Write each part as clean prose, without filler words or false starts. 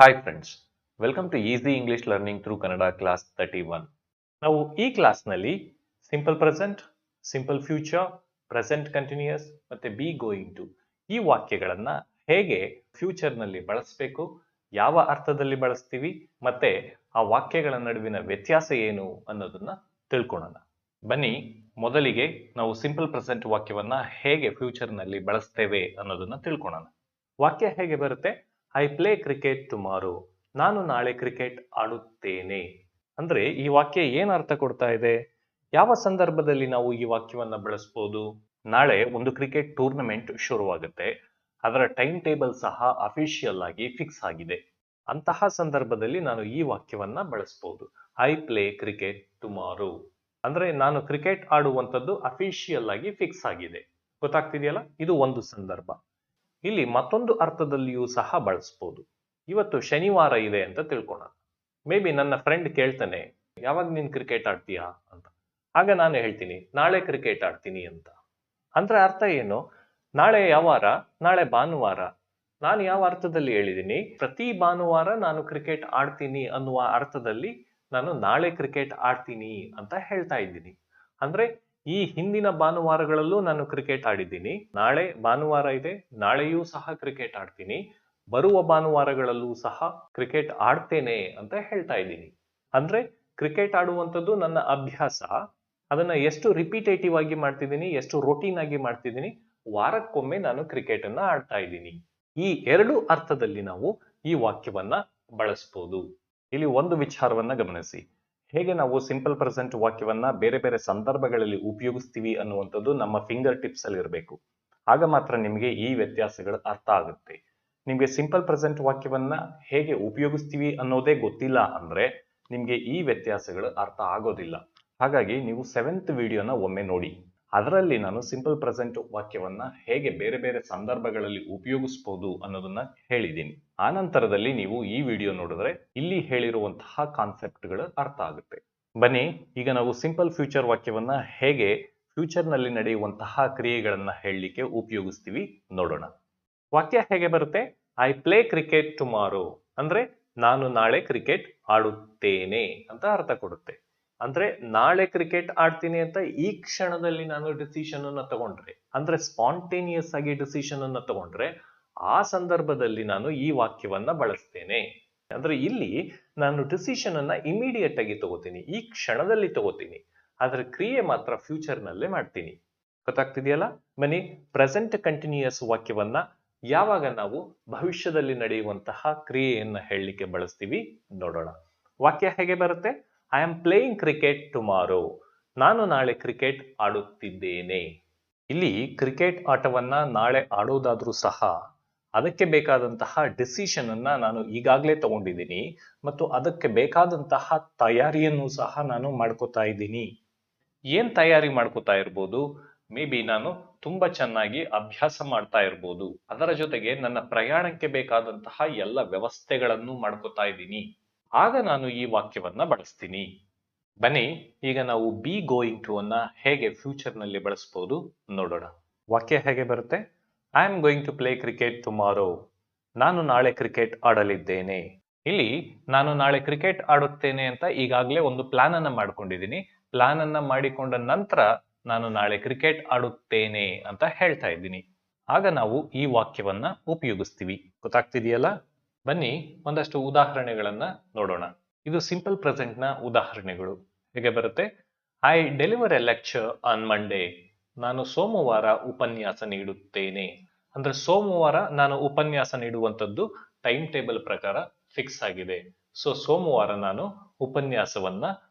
Hi friends, welcome to Easy English Learning through Kannada class 31. ನಾವು ಈ ಕ್ಲಾಸ್ನಲ್ಲಿ simple present, simple future, present continuous ಮತ್ತೆ be going to ಈ ವಾಕ್ಯಗಳನ್ನ ಹೇಗೆ ಫ್ಯೂಚರ್ನಲ್ಲಿ ಬಳಸಬೇಕು, ಯಾವ ಅರ್ಥದಲ್ಲಿ ಬಳಸ್ತೀವಿ ಮತ್ತೆ ಆ ವಾಕ್ಯಗಳ ನಡುವಿನ ವ್ಯತ್ಯಾಸ ಏನು ಅನ್ನೋದನ್ನ ತಿಳ್ಕೊಳ್ಳೋಣ. ಬನ್ನಿ ಮೊದಲಿಗೆ ನಾವು ಸಿಂಪಲ್ ಪ್ರೆಸೆಂಟ್ ವಾಕ್ಯವನ್ನ ಹೇಗೆ ಫ್ಯೂಚರ್ನಲ್ಲಿ ಬಳಸ್ತೇವೆ ಅನ್ನೋದನ್ನ ತಿಳ್ಕೊಳ್ಳೋಣ. ವಾಕ್ಯ ಹೇಗೆ ಬರುತ್ತೆ? I play cricket tomorrow. ನಾನು ನಾಳೆ ಕ್ರಿಕೆಟ್ ಆಡುತ್ತೇನೆ. ಅಂದ್ರೆ ಈ ವಾಕ್ಯ ಏನ್ ಅರ್ಥ ಕೊಡ್ತಾ ಇದೆ? ಯಾವ ಸಂದರ್ಭದಲ್ಲಿ ನಾವು ಈ ವಾಕ್ಯವನ್ನ ಬಳಸಬಹುದು? ನಾಳೆ ಒಂದು ಕ್ರಿಕೆಟ್ ಟೂರ್ನಮೆಂಟ್ ಶುರುವಾಗುತ್ತೆ. ಅದರ ಟೈಮ್ ಟೇಬಲ್ ಸಹ ಅಫಿಷಿಯಲ್ ಆಗಿ ಫಿಕ್ಸ್ ಆಗಿದೆ. ಅಂತಹ ಸಂದರ್ಭದಲ್ಲಿ ನಾನು ಈ ವಾಕ್ಯವನ್ನ ಬಳಸಬಹುದು. I play cricket tomorrow. ಅಂದ್ರೆ ನಾನು ಕ್ರಿಕೆಟ್ ಆಡುವಂಥದ್ದು ಅಫಿಷಿಯಲ್ ಆಗಿ ಫಿಕ್ಸ್ ಆಗಿದೆ. ಗೊತ್ತಾಗ್ತಿದೆಯಲ್ಲ? ಇದು ಒಂದು ಸಂದರ್ಭ. ಇಲ್ಲಿ ಮತ್ತೊಂದು ಅರ್ಥದಲ್ಲಿಯೂ ಸಹ ಬಳಸ್ಬೋದು. ಇವತ್ತು ಶನಿವಾರ ಇದೆ ಅಂತ ತಿಳ್ಕೊಳ. ಮೇ ಬಿ ನನ್ನ ಫ್ರೆಂಡ್ ಕೇಳ್ತಾನೆ, ಯಾವಾಗ ನೀನ್ ಕ್ರಿಕೆಟ್ ಆಡ್ತೀಯಾ ಅಂತ. ಆಗ ನಾನು ಹೇಳ್ತೀನಿ, ನಾಳೆ ಕ್ರಿಕೆಟ್ ಆಡ್ತೀನಿ ಅಂತ. ಅಂದ್ರೆ ಅರ್ಥ ಏನು? ನಾಳೆ ಯಾವ ವಾರ? ನಾಳೆ ಭಾನುವಾರ. ನಾನು ಯಾವ ಅರ್ಥದಲ್ಲಿ ಹೇಳಿದ್ದೀನಿ? ಪ್ರತಿ ಭಾನುವಾರ ನಾನು ಕ್ರಿಕೆಟ್ ಆಡ್ತೀನಿ ಅನ್ನುವ ಅರ್ಥದಲ್ಲಿ ನಾನು ನಾಳೆ ಕ್ರಿಕೆಟ್ ಆಡ್ತೀನಿ ಅಂತ ಹೇಳ್ತಾ ಇದ್ದೀನಿ. ಅಂದ್ರೆ ಈ ಹಿಂದಿನ ಭಾನುವಾರಗಳಲ್ಲೂ ನಾನು ಕ್ರಿಕೆಟ್ ಆಡಿದ್ದೀನಿ. ನಾಳೆ ಭಾನುವಾರ ಇದೆ, ನಾಳೆಯೂ ಸಹ ಕ್ರಿಕೆಟ್ ಆಡ್ತೀನಿ. ಬರುವ ಭಾನುವಾರಗಳಲ್ಲೂ ಸಹ ಕ್ರಿಕೆಟ್ ಆಡ್ತೇನೆ ಅಂತ ಹೇಳ್ತಾ ಇದ್ದೀನಿ. ಅಂದ್ರೆ ಕ್ರಿಕೆಟ್ ಆಡುವಂಥದ್ದು ನನ್ನ ಅಭ್ಯಾಸ. ಅದನ್ನ ಎಷ್ಟು ರಿಪಿಟೇಟಿವ್ ಆಗಿ ಮಾಡ್ತಿದ್ದೀನಿ, ಎಷ್ಟು ರೊಟೀನ್ ಆಗಿ ಮಾಡ್ತಿದ್ದೀನಿ, ವಾರಕ್ಕೊಮ್ಮೆ ನಾನು ಕ್ರಿಕೆಟ್ ಅನ್ನ ಆಡ್ತಾ ಇದ್ದೀನಿ. ಈ ಎರಡು ಅರ್ಥದಲ್ಲಿ ನಾವು ಈ ವಾಕ್ಯವನ್ನ ಬಳಸಬಹುದು. ಇಲ್ಲಿ ಒಂದು ವಿಚಾರವನ್ನ ಗಮನಿಸಿ. ಹೇಗೆ ನಾವು ಸಿಂಪಲ್ ಪ್ರೆಸೆಂಟ್ ವಾಕ್ಯವನ್ನ ಬೇರೆ ಬೇರೆ ಸಂದರ್ಭಗಳಲ್ಲಿ ಉಪಯೋಗಿಸ್ತೀವಿ ಅನ್ನುವಂಥದ್ದು ನಮ್ಮ ಫಿಂಗರ್ ಟಿಪ್ಸ್ ಅಲ್ಲಿ ಇರಬೇಕು. ಆಗ ಮಾತ್ರ ನಿಮಗೆ ಈ ವ್ಯತ್ಯಾಸಗಳು ಅರ್ಥ ಆಗುತ್ತೆ. ನಿಮಗೆ ಸಿಂಪಲ್ ಪ್ರೆಸೆಂಟ್ ವಾಕ್ಯವನ್ನ ಹೇಗೆ ಉಪಯೋಗಿಸ್ತೀವಿ ಅನ್ನೋದೇ ಗೊತ್ತಿಲ್ಲ ಅಂದ್ರೆ ನಿಮ್ಗೆ ಈ ವ್ಯತ್ಯಾಸಗಳು ಅರ್ಥ ಆಗೋದಿಲ್ಲ. ಹಾಗಾಗಿ ನೀವು 7th ವಿಡಿಯೋನ ಒಮ್ಮೆ ನೋಡಿ. ಅದರಲ್ಲಿ ನಾನು ಸಿಂಪಲ್ ಪ್ರೆಸೆಂಟ್ ವಾಕ್ಯವನ್ನ ಹೇಗೆ ಬೇರೆ ಬೇರೆ ಸಂದರ್ಭಗಳಲ್ಲಿ ಉಪಯೋಗಿಸಬಹುದು ಅನ್ನೋದನ್ನ ಹೇಳಿದ್ದೀನಿ. ಆ ನಂತರದಲ್ಲಿ ನೀವು ಈ ವಿಡಿಯೋ ನೋಡಿದ್ರೆ ಇಲ್ಲಿ ಹೇಳಿರುವಂತಹ ಕಾನ್ಸೆಪ್ಟ್ಗಳು ಅರ್ಥ ಆಗುತ್ತೆ. ಬನ್ನಿ ಈಗ ನಾವು ಸಿಂಪಲ್ ಫ್ಯೂಚರ್ ವಾಕ್ಯವನ್ನ ಹೇಗೆ ಫ್ಯೂಚರ್ ನಲ್ಲಿ ನಡೆಯುವಂತಹ ಕ್ರಿಯೆಗಳನ್ನ ಹೇಳಲಿಕ್ಕೆ ಉಪಯೋಗಿಸ್ತೀವಿ ನೋಡೋಣ. ವಾಕ್ಯ ಹೇಗೆ ಬರುತ್ತೆ? I play cricket tomorrow. ಅಂದ್ರೆ ನಾನು ನಾಳೆ ಕ್ರಿಕೆಟ್ ಆಡುತ್ತೇನೆ ಅಂತ ಅರ್ಥ ಕೊಡುತ್ತೆ. ಅಂದ್ರೆ ನಾಳೆ ಕ್ರಿಕೆಟ್ ಆಡ್ತೀನಿ ಅಂತ ಈ ಕ್ಷಣದಲ್ಲಿ ನಾನು ಡಿಸಿಷನ್ ಅನ್ನ ತಗೊಂಡ್ರೆ, ಅಂದ್ರೆ ಸ್ಪಾಂಟೇನಿಯಸ್ ಆಗಿ ಡಿಸಿಷನ್ ಅನ್ನ ತಗೊಂಡ್ರೆ ಆ ಸಂದರ್ಭದಲ್ಲಿ ನಾನು ಈ ವಾಕ್ಯವನ್ನ ಬಳಸ್ತೇನೆ. ಅಂದ್ರೆ ಇಲ್ಲಿ ನಾನು ಡಿಸಿಷನ್ ಅನ್ನ ಇಮಿಡಿಯೇಟ್ ಆಗಿ ತಗೋತೀನಿ, ಈ ಕ್ಷಣದಲ್ಲಿ ತಗೋತೀನಿ. ಆದ್ರೆ ಕ್ರಿಯೆ ಮಾತ್ರ ಫ್ಯೂಚರ್ ನಲ್ಲೇ ಮಾಡ್ತೀನಿ. ಗೊತ್ತಾಗ್ತಿದೆಯಲ್ಲ? ಬನ್ನಿ ಪ್ರೆಸೆಂಟ್ ಕಂಟಿನ್ಯೂಯಸ್ ವಾಕ್ಯವನ್ನ ಯಾವಾಗ ನಾವು ಭವಿಷ್ಯದಲ್ಲಿ ನಡೆಯುವಂತಹ ಕ್ರಿಯೆಯನ್ನ ಹೇಳಲಿಕ್ಕೆ ಬಳಸ್ತೀವಿ ನೋಡೋಣ. ವಾಕ್ಯ ಹೇಗೆ ಬರುತ್ತೆ? I am playing cricket tomorrow. ನಾನು ನಾಳೆ ಕ್ರಿಕೆಟ್ ಆಡುತ್ತಿದ್ದೇನೆ. ಇಲ್ಲಿ ಕ್ರಿಕೆಟ್ ಆಟವನ್ನ ನಾಳೆ ಆಡೋದಾದ್ರೂ ಸಹ ಅದಕ್ಕೆ ಬೇಕಾದಂತಹ ಡಿಸಿಷನ್ ಅನ್ನ ನಾನು ಈಗಾಗಲೇ ತಗೊಂಡಿದ್ದೀನಿ ಮತ್ತು ಅದಕ್ಕೆ ಬೇಕಾದಂತಹ ತಯಾರಿಯನ್ನು ಸಹ ನಾನು ಮಾಡ್ಕೋತಾ ಇದ್ದೀನಿ. ಏನ್ ತಯಾರಿ ಮಾಡ್ಕೋತಾ ಇರ್ಬೋದು? ಮೇ ಬಿ ನಾನು ತುಂಬಾ ಚೆನ್ನಾಗಿ ಅಭ್ಯಾಸ ಮಾಡ್ತಾ ಇರ್ಬೋದು. ಅದರ ಜೊತೆಗೆ ನನ್ನ ಪ್ರಯಾಣಕ್ಕೆ ಬೇಕಾದಂತಹ ಎಲ್ಲ ವ್ಯವಸ್ಥೆಗಳನ್ನು ಮಾಡ್ಕೋತಾ ಇದ್ದೀನಿ. ಆಗ ನಾನು ಈ ವಾಕ್ಯವನ್ನ ಬಳಸ್ತೀನಿ. ಬನ್ನಿ ಈಗ ನಾವು ಬಿ ಗೋಯಿಂಗ್ ಟು ಅನ್ನ ಹೇಗೆ ಫ್ಯೂಚರ್ ನಲ್ಲಿ ಬಳಸಬಹುದು ನೋಡೋಣ. ವಾಕ್ಯ ಹೇಗೆ ಬರುತ್ತೆ? I am going to play cricket tomorrow. ನಾನು ನಾಳೆ ಕ್ರಿಕೆಟ್ ಆಡಲಿದ್ದೇನೆ. ಇಲ್ಲಿ ನಾನು ನಾಳೆ ಕ್ರಿಕೆಟ್ ಆಡುತ್ತೇನೆ ಅಂತ ಈಗಾಗಲೇ ಒಂದು ಪ್ಲಾನ್ ಅನ್ನ ಮಾಡ್ಕೊಂಡಿದ್ದೀನಿ. ಪ್ಲಾನ್ ಅನ್ನ ಮಾಡಿಕೊಂಡ ನಂತರ ನಾನು ನಾಳೆ ಕ್ರಿಕೆಟ್ ಆಡುತ್ತೇನೆ ಅಂತ ಹೇಳ್ತಾ ಇದ್ದೀನಿ. ಆಗ ನಾವು ಈ ವಾಕ್ಯವನ್ನ ಉಪಯೋಗಿಸ್ತೀವಿ. ಗೊತ್ತಾಗ್ತಿದೆಯಲ್ಲ? ಬನ್ನಿ ಒಂದಷ್ಟು ಉದಾಹರಣೆಗಳನ್ನ ನೋಡೋಣ. ಇದು ಸಿಂಪಲ್ ಪ್ರೆಸೆಂಟ್ ನ ಉದಾಹರಣೆಗಳು. ಹೇಗೆ ಬರುತ್ತೆ? I deliver A lecture on Monday. ನಾನು ಸೋಮವಾರ ಉಪನ್ಯಾಸ ನೀಡುತ್ತೇನೆ. ಅಂದ್ರೆ ಸೋಮವಾರ ನಾನು ಉಪನ್ಯಾಸ ನೀಡುವಂಥದ್ದು ಟೈಮ್ ಟೇಬಲ್ ಪ್ರಕಾರ ಫಿಕ್ಸ್ ಆಗಿದೆ. ಸೊ ಸೋಮವಾರ ನಾನು ಉಪನ್ಯಾಸವನ್ನ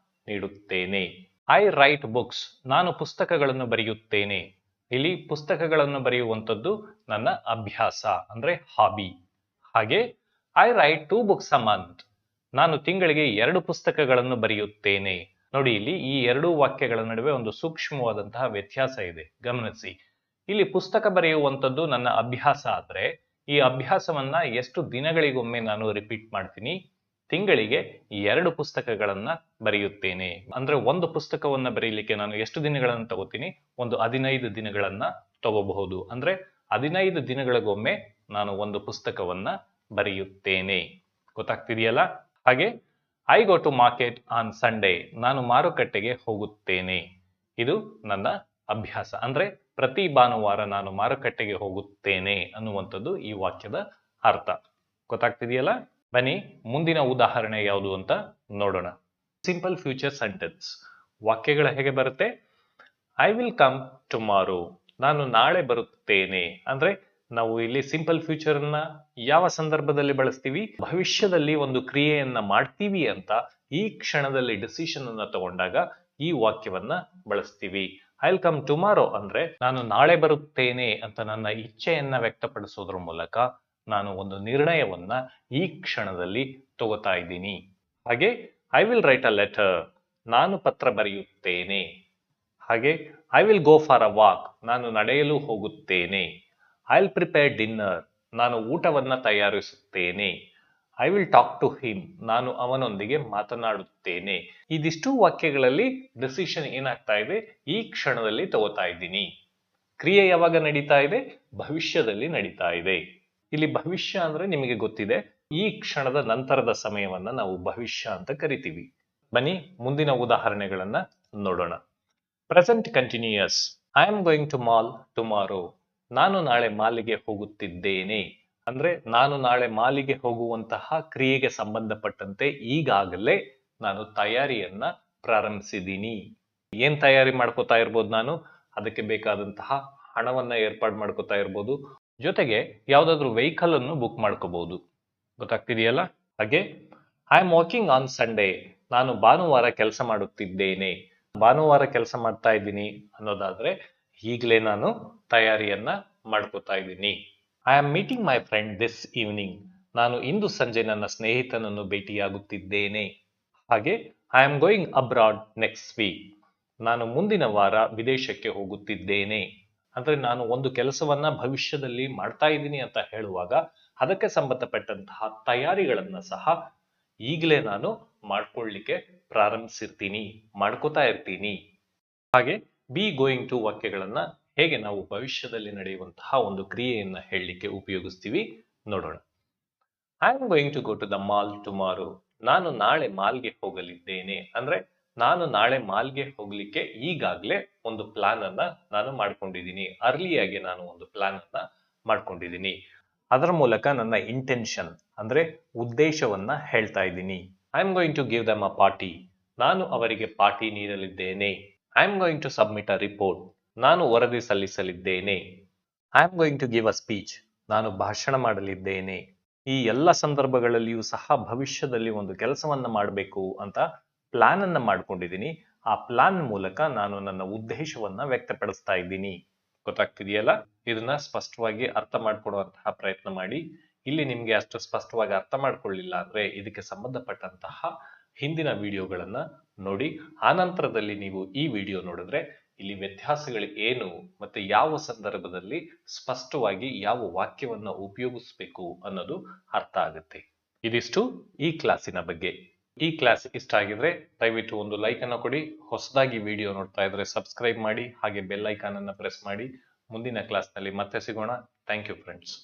ನೀಡುತ್ತೇನೆ. I right books. ನಾನು ಪುಸ್ತಕಗಳನ್ನು ಬರೆಯುತ್ತೇನೆ. ಇಲ್ಲಿ ಪುಸ್ತಕಗಳನ್ನು ಬರೆಯುವಂಥದ್ದು ನನ್ನ ಅಭ್ಯಾಸ ಅಂದ್ರೆ ಹಾಬಿ. ಹಾಗೆ I right 2 books a month. ನಾನು ತಿಂಗಳಿಗೆ 2 ಪುಸ್ತಕಗಳನ್ನು ಬರೆಯುತ್ತೇನೆ. ನೋಡಿ, ಇಲ್ಲಿ ಈ ಎರಡೂ ವಾಕ್ಯಗಳ ನಡುವೆ ಒಂದು ಸೂಕ್ಷ್ಮವಾದಂತಹ ವ್ಯತ್ಯಾಸ ಇದೆ, ಗಮನಿಸಿ. ಇಲ್ಲಿ ಪುಸ್ತಕ ಬರೆಯುವಂಥದ್ದು ನನ್ನ ಅಭ್ಯಾಸ ಆದ್ರೆ ಈ ಅಭ್ಯಾಸವನ್ನ ಎಷ್ಟು ದಿನಗಳಿಗೊಮ್ಮೆ ನಾನು ರಿಪೀಟ್ ಮಾಡ್ತೀನಿ? ತಿಂಗಳಿಗೆ 2 ಪುಸ್ತಕಗಳನ್ನ ಬರೆಯುತ್ತೇನೆ. ಅಂದ್ರೆ ಒಂದು ಪುಸ್ತಕವನ್ನ ಬರೀಲಿಕ್ಕೆ ನಾನು ಎಷ್ಟು ದಿನಗಳನ್ನು ತಗೋತೀನಿ? ಒಂದು 15 ದಿನಗಳನ್ನ ತಗೋಬಹುದು. ಅಂದ್ರೆ 15 ದಿನಗಳಿಗೊಮ್ಮೆ ನಾನು ಒಂದು ಪುಸ್ತಕವನ್ನ ಬರೆಯುತ್ತೇನೆ. ಗೊತ್ತಾಗ್ತಿದೆಯಲ್ಲ? ಹಾಗೆ I go to market on Sunday, ನಾನು ಮಾರುಕಟ್ಟೆಗೆ ಹೋಗುತ್ತೇನೆ. ಇದು ನನ್ನ ಅಭ್ಯಾಸ. ಅಂದ್ರೆ ಪ್ರತಿ ಭಾನುವಾರ ನಾನು ಮಾರುಕಟ್ಟೆಗೆ ಹೋಗುತ್ತೇನೆ ಅನ್ನುವಂಥದ್ದು ಈ ವಾಕ್ಯದ ಅರ್ಥ. ಗೊತ್ತಾಗ್ತಿದೆಯಲ್ಲ? ಬನ್ನಿ ಮುಂದಿನ ಉದಾಹರಣೆ ಯಾವುದು ಅಂತ ನೋಡೋಣ. Simple future sentence. ವಾಕ್ಯಗಳ ಹೇಗೆ ಬರುತ್ತೆ? ಐ ವಿಲ್ ಕಮ್ ಟುಮಾರೋ, ನಾನು ನಾಳೆ ಬರುತ್ತೇನೆ. ಅಂದ್ರೆ ನಾವು ಇಲ್ಲಿ ಸಿಂಪಲ್ ಫ್ಯೂಚರ್ ಅನ್ನ ಯಾವ ಸಂದರ್ಭದಲ್ಲಿ ಬಳಸ್ತೀವಿ? ಭವಿಷ್ಯದಲ್ಲಿ ಒಂದು ಕ್ರಿಯೆಯನ್ನ ಮಾಡ್ತೀವಿ ಅಂತ ಈ ಕ್ಷಣದಲ್ಲಿ ಡಿಸಿಷನ್ ಅನ್ನ ತಗೊಂಡಾಗ ಈ ವಾಕ್ಯವನ್ನ ಬಳಸ್ತೀವಿ. ಐ ವಿಲ್ ಕಮ್ ಟುಮಾರೋ ಅಂದ್ರೆ ನಾನು ನಾಳೆ ಬರುತ್ತೇನೆ ಅಂತ ನನ್ನ ಇಚ್ಛೆಯನ್ನ ವ್ಯಕ್ತಪಡಿಸೋದ್ರ ಮೂಲಕ ನಾನು ಒಂದು ನಿರ್ಣಯವನ್ನ ಈ ಕ್ಷಣದಲ್ಲಿ ತಗೋತಾ ಇದ್ದೀನಿ. ಹಾಗೆ I will write a letter, ನಾನು ಪತ್ರ ಬರೆಯುತ್ತೇನೆ. ಹಾಗೆ I will go for a walk, ನಾನು ನಡೆಯಲು ಹೋಗುತ್ತೇನೆ. ಐ ವಿಲ್ ಪ್ರಿಪೇರ್ ಡಿನ್ನರ್, ನಾನು ಊಟವನ್ನ ತಯಾರಿಸುತ್ತೇನೆ. I will talk to him, ನಾನು ಅವನೊಂದಿಗೆ ಮಾತನಾಡುತ್ತೇನೆ. ಇದಿಷ್ಟು ವಾಕ್ಯಗಳಲ್ಲಿ ಡಿಸಿಷನ್ ಏನಾಗ್ತಾ ಇದೆ? ಈ ಕ್ಷಣದಲ್ಲಿ ತಗೋತಾ ಇದ್ದೀನಿ. ಕ್ರಿಯೆ ಯಾವಾಗ ನಡೀತಾ ಇದೆ? ಭವಿಷ್ಯದಲ್ಲಿ ನಡೀತಾ ಇದೆ. ಇಲ್ಲಿ ಭವಿಷ್ಯ ಅಂದ್ರೆ ನಿಮಗೆ ಗೊತ್ತಿದೆ, ಈ ಕ್ಷಣದ ನಂತರದ ಸಮಯವನ್ನ ನಾವು ಭವಿಷ್ಯ ಅಂತ ಕರಿತೀವಿ. ಬನ್ನಿ ಮುಂದಿನ ಉದಾಹರಣೆಗಳನ್ನ ನೋಡೋಣ. Present continuous. I am going to mall tomorrow, ನಾನು ನಾಳೆ ಮಾಲಿಗೆ ಹೋಗುತ್ತಿದ್ದೇನೆ. ಅಂದ್ರೆ ನಾನು ನಾಳೆ ಮಾಲಿಗೆ ಹೋಗುವಂತಹ ಕ್ರಿಯೆಗೆ ಸಂಬಂಧಪಟ್ಟಂತೆ ಈಗಾಗಲೇ ನಾನು ತಯಾರಿಯನ್ನ ಪ್ರಾರಂಭಿಸಿದ್ದೀನಿ. ಏನ್ ತಯಾರಿ ಮಾಡ್ಕೋತಾ ಇರ್ಬೋದು ನಾನು? ಅದಕ್ಕೆ ಬೇಕಾದಂತಹ ಹಣವನ್ನ ಏರ್ಪಾಡು ಮಾಡ್ಕೋತಾ ಇರ್ಬೋದು, ಜೊತೆಗೆ ಯಾವ್ದಾದ್ರು ವೆಹಿಕಲ್ ಅನ್ನು ಬುಕ್ ಮಾಡ್ಕೋಬಹುದು. ಗೊತ್ತಾಗ್ತಿದೆಯಲ್ಲ? ಹಾಗೆ I am working on Sunday, ನಾನು ಭಾನುವಾರ ಕೆಲಸ ಮಾಡುತ್ತಿದ್ದೇನೆ. ಭಾನುವಾರ ಕೆಲಸ ಮಾಡ್ತಾ ಇದ್ದೀನಿ ಅನ್ನೋದಾದ್ರೆ ಈಗಲೇ ನಾನು ತಯಾರಿಯನ್ನ ಮಾಡ್ಕೋತಾ ಇದ್ದೀನಿ. I am meeting my friend this evening, ನಾನು ಇಂದು ಸಂಜೆ ನನ್ನ ಸ್ನೇಹಿತನನ್ನು ಭೇಟಿಯಾಗುತ್ತಿದ್ದೇನೆ. ಹಾಗೆ I am going abroad next week, ನಾನು ಮುಂದಿನ ವಾರ ವಿದೇಶಕ್ಕೆ ಹೋಗುತ್ತಿದ್ದೇನೆ. ಅಂದ್ರೆ ನಾನು ಒಂದು ಕೆಲಸವನ್ನ ಭವಿಷ್ಯದಲ್ಲಿ ಮಾಡ್ತಾ ಇದ್ದೀನಿ ಅಂತ ಹೇಳುವಾಗ ಅದಕ್ಕೆ ಸಂಬಂಧಪಟ್ಟಂತಹ ತಯಾರಿಗಳನ್ನ ಸಹ ಈಗಲೇ ನಾನು ಮಾಡ್ಕೊಳ್ಳಿಕ್ಕೆ ಪ್ರಾರಂಭಿಸಿರ್ತೀನಿ, ಮಾಡ್ಕೋತಾ ಇರ್ತೀನಿ. ಹಾಗೆ ಬಿ ಗೋಯಿಂಗ್ ಟು ವಾಕ್ಯಗಳನ್ನ ಹೇಗೆ ನಾವು ಭವಿಷ್ಯದಲ್ಲಿ ನಡೆಯುವಂತಹ ಒಂದು ಕ್ರಿಯೆಯನ್ನ ಹೇಳಲಿಕ್ಕೆ ಉಪಯೋಗಿಸ್ತೀವಿ ನೋಡೋಣ. I am going to go to the mall tomorrow, ನಾನು ನಾಳೆ ಮಾಲ್ಗೆ ಹೋಗಲಿದ್ದೇನೆ. ಅಂದ್ರೆ ನಾನು ನಾಳೆ ಮಾಲ್ಗೆ ಹೋಗ್ಲಿಕ್ಕೆ ಈಗಾಗಲೇ ಒಂದು ಪ್ಲಾನ್ ಅನ್ನ ನಾನು ಮಾಡ್ಕೊಂಡಿದ್ದೀನಿ. ಅರ್ಲಿಯಾಗಿ ನಾನು ಒಂದು ಪ್ಲಾನ್ ಅನ್ನ ಮಾಡ್ಕೊಂಡಿದ್ದೀನಿ. ಅದರ ಮೂಲಕ ನನ್ನ ಇಂಟೆನ್ಷನ್ ಅಂದ್ರೆ ಉದ್ದೇಶವನ್ನ ಹೇಳ್ತಾ ಇದ್ದೀನಿ. I am going to give them a party, ನಾನು ಅವರಿಗೆ ಪಾರ್ಟಿ ನೀಡಲಿದ್ದೇನೆ. I am going to submit a report, ನಾನು ವರದಿ ಸಲ್ಲಿಸಲಿದ್ದೇನೆ. I am going to give a speech, ನಾನು ಭಾಷಣ ಮಾಡಲಿದ್ದೇನೆ. ಈ ಎಲ್ಲ ಸಂದರ್ಭಗಳಲ್ಲಿಯೂ ಸಹ ಭವಿಷ್ಯದಲ್ಲಿ ಒಂದು ಕೆಲಸವನ್ನ ಮಾಡಬೇಕು ಅಂತ ಪ್ಲಾನ್ ಅನ್ನ ಮಾಡ್ಕೊಂಡಿದ್ದೀನಿ. ಆ ಪ್ಲಾನ್ ಮೂಲಕ ನಾನು ನನ್ನ ಉದ್ದೇಶವನ್ನ ವ್ಯಕ್ತಪಡಿಸ್ತಾ ಇದ್ದೀನಿ. ಗೊತ್ತಾಗ್ತಿದೆಯಲ್ಲ? ಇದನ್ನ ಸ್ಪಷ್ಟವಾಗಿ ಅರ್ಥ ಮಾಡ್ಕೊಡುವಂತಹ ಪ್ರಯತ್ನ ಮಾಡಿ. ಇಲ್ಲಿ ನಿಮ್ಗೆ ಅಷ್ಟು ಸ್ಪಷ್ಟವಾಗಿ ಅರ್ಥ ಮಾಡ್ಕೊಳ್ಳಿಲ್ಲ ಅಂದ್ರೆ ಇದಕ್ಕೆ ಸಂಬಂಧಪಟ್ಟಂತಹ ಹಿಂದಿನ ವಿಡಿಯೋಗಳನ್ನ ನೋಡಿ. ಆ ನಂತರದಲ್ಲಿ ನೀವು ಈ ವಿಡಿಯೋ ನೋಡಿದ್ರೆ ಇಲ್ಲಿ ವ್ಯತ್ಯಾಸಗಳು ಏನು ಮತ್ತೆ ಯಾವ ಸಂದರ್ಭದಲ್ಲಿ ಸ್ಪಷ್ಟವಾಗಿ ಯಾವ ವಾಕ್ಯವನ್ನ ಉಪಯೋಗಿಸ್ಬೇಕು ಅನ್ನೋದು ಅರ್ಥ ಆಗುತ್ತೆ. ಇದಿಷ್ಟು ಈ ಕ್ಲಾಸಿನ ಬಗ್ಗೆ. ಈ ಕ್ಲಾಸ್ ಇಷ್ಟ ಆಗಿದ್ರೆ ದಯವಿಟ್ಟು ಒಂದು ಲೈಕ್ ಅನ್ನು ಕೊಡಿ. ಹೊಸದಾಗಿ ವಿಡಿಯೋ ನೋಡ್ತಾ ಇದ್ರೆ ಸಬ್ಸ್ಕ್ರೈಬ್ ಮಾಡಿ, ಹಾಗೆ ಬೆಲ್ ಐಕಾನ್ ಅನ್ನು ಪ್ರೆಸ್ ಮಾಡಿ. ಮುಂದಿನ ಕ್ಲಾಸ್ನಲ್ಲಿ ಮತ್ತೆ ಸಿಗೋಣ. Thank you friends.